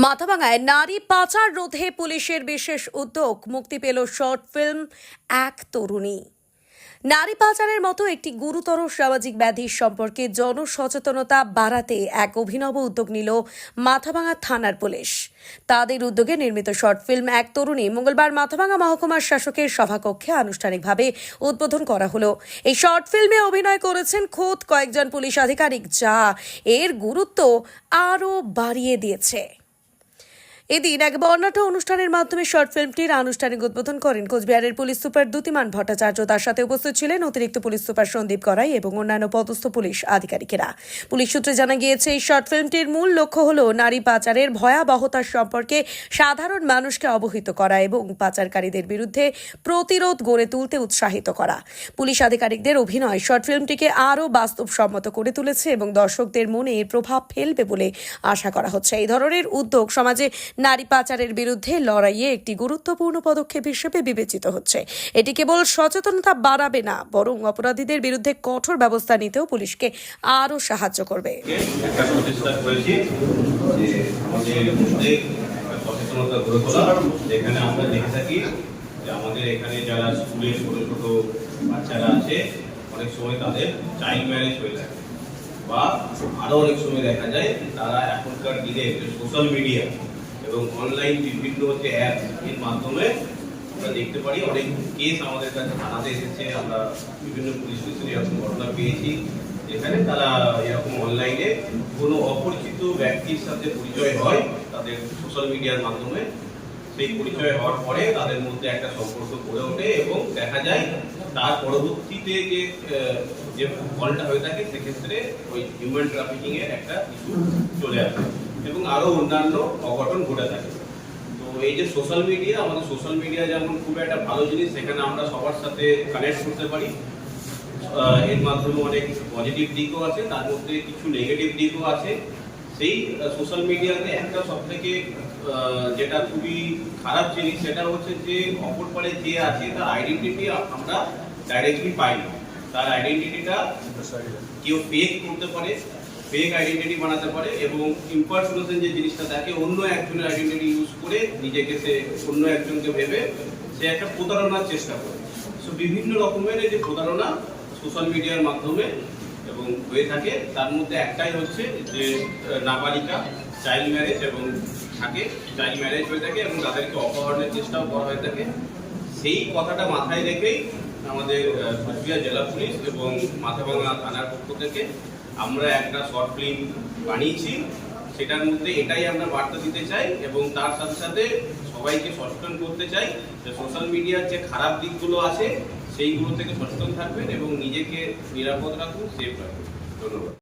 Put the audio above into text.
মাথাভাঙায় নারী পাচার রোধে পুলিশের বিশেষ উদ্যোগ, মুক্তি পেল শর্ট ফিল্ম এক তরুণী। নারী পাচারের মতো একটি গুরুতর সামাজিক ব্যাধির সম্পর্কে জনসচেতনতা বাড়াতে এক অভিনব উদ্যোগ নিল মাথাভাঙা থানার পুলিশ। তাদের উদ্যোগে নির্মিত শর্ট ফিল্ম এক তরুণী মঙ্গলবার মাথাভাঙা মহকুমার শাসকের সভাকক্ষে আনুষ্ঠানিকভাবে উদ্বোধন করা হলো। এই শর্ট ফিল্মে অভিনয় করেছেন খোদ কয়েকজন পুলিশ আধিকারিক, যা এর গুরুত্ব আরও বাড়িয়ে দিয়েছে। এদিন এক বর্ণাঢ্য অনুষ্ঠানের মাধ্যমে শর্ট ফিল্মটির আনুষ্ঠানিক উদ্বোধন করেন কোচবিহারের পুলিশ সুপার দ্যুতিমান ভট্টাচার্য। তার সাথে উপস্থিত ছিলেন অতিরিক্ত পুলিশ সুপার সন্দীপ গড়াই এবং অন্যান্য পদস্থ পুলিশ আধিকারিকেরা। পুলিশ সূত্রে জানা গিয়েছে, এই শর্ট ফিল্মটির মূল লক্ষ্য হল নারী পাচারের ভয়াবহতার সম্পর্কে সাধারণ মানুষকে অবহিত করা এবং পাচারকারীদের বিরুদ্ধে প্রতিরোধ গড়ে তুলতে উৎসাহিত করা। পুলিশ আধিকারিকদের অভিনয় শর্ট ফিল্মটিকে আরও বাস্তবসম্মত করে তুলেছে এবং দর্শকদের মনে এর প্রভাব ফেলবে বলে আশা করা হচ্ছে। এই ধরনের উদ্যোগ সমাজে নারী পাচারের বিরুদ্ধে লড়াইয়ে একটি গুরুত্বপূর্ণ পদক্ষেপ হিসেবে বিবেচিত হচ্ছে। এটি কেবল সচেতনতা বাড়াবে না, বরং অপরাধীদের বিরুদ্ধে কঠোর ব্যবস্থা নিতেও পুলিশকে আরও সাহায্য করবে। আমাদের এখানে যারা স্কুলের ছোট ছোট বাচ্চারা আছে, অনেক সময় তাদের চাইল্ড ম্যারেজ হয়ে থাকে, বা আরো অনেক সময় দেখা যায় তারা এখনকার দিনে সোশ্যাল মিডিয়া এবং অনলাইন বিভিন্ন অ্যাপ এর মাধ্যমে আমরা দেখতে পারি অনেক কেস আমাদের কাছে থানাতে এসেছে। আমরা বিভিন্ন পুলিশ স্টেশনে এরকম ঘটনা পেয়েছি যেখানে তারা এরকম অনলাইনে কোনো অপরিচিত ব্যক্তির সাথে পরিচয় হয় তাদের সোশ্যাল মিডিয়ার মাধ্যমে। সেই পরিচয় হওয়ার পরে তাদের মধ্যে একটা সম্পর্ক গড়ে ওঠে এবং দেখা যায় তার পরবর্তীতে যে ফলটা হয়ে থাকে সেক্ষেত্রে ওই হিউম্যান ট্রাফিকিং এর একটা ইস্যু চলে আসে এবং আরো অন্যান্য অঘটন ঘটে থাকে। তো এই যে সোশ্যাল মিডিয়া, আমাদের সোশ্যাল মিডিয়া যেমন খুব একটা ভালো জিনিস, সেখানে আমরা সবার সাথে কানেক্ট করতে পারি। এর মাধ্যমে অনেক পজিটিভ দিকও আছে, তার মধ্যে কিছু নেগেটিভ দিকও আছে। সেই সোশ্যাল মিডিয়াতে একটা সব থেকে যেটা খুবই খারাপ জিনিস, সেটা হচ্ছে যে অপর পারে যে আছে তার আইডেন্টিটি আমরা ডাইরেক্টলি পাই না। তার আইডেন্টিটিটা কেউ ফেক করতে পারে, ফেক আইডেন্টিটি বানাতে পারে এবং ইম্পারসোনেশন যে জিনিসটা থাকে, অন্য একজনের আইডেন্টিটি ইউজ করে নিজেকে সে অন্য একজনকে ভেবে সে একটা প্রতারণার চেষ্টা করে। সো বিভিন্ন রকমের এই যে প্রতারণা সোশ্যাল মিডিয়ার মাধ্যমে এবং হয়ে থাকে, তার মধ্যে একটাই হচ্ছে যে নাবালিকা চাইল্ড ম্যারেজ এবং থাকে, চাইল্ড ম্যারেজ হয়ে থাকে এবং তাদেরকে অপহরণের চেষ্টাও করা হয়ে থাকে। সেই কথাটা মাথায় রেখেই আমাদের কোচবিহার জেলা পুলিশ এবং মাথাভাঙা থানার পক্ষ থেকে আমরা একটা শর্ট ফিল্ম বানিয়েছি। সেটার মধ্যে এটাই আমরা বার্তা দিতে চাই এবং তার সাথে সাথে সবাইকে সচেতন করতে চাই যে সোশ্যাল মিডিয়ার যে খারাপ দিকগুলো আছে সেইগুলো থেকে সচেতন থাকবেন এবং নিজেকে নিরাপদ রাখুন, সেফ রাখুন। ধন্যবাদ।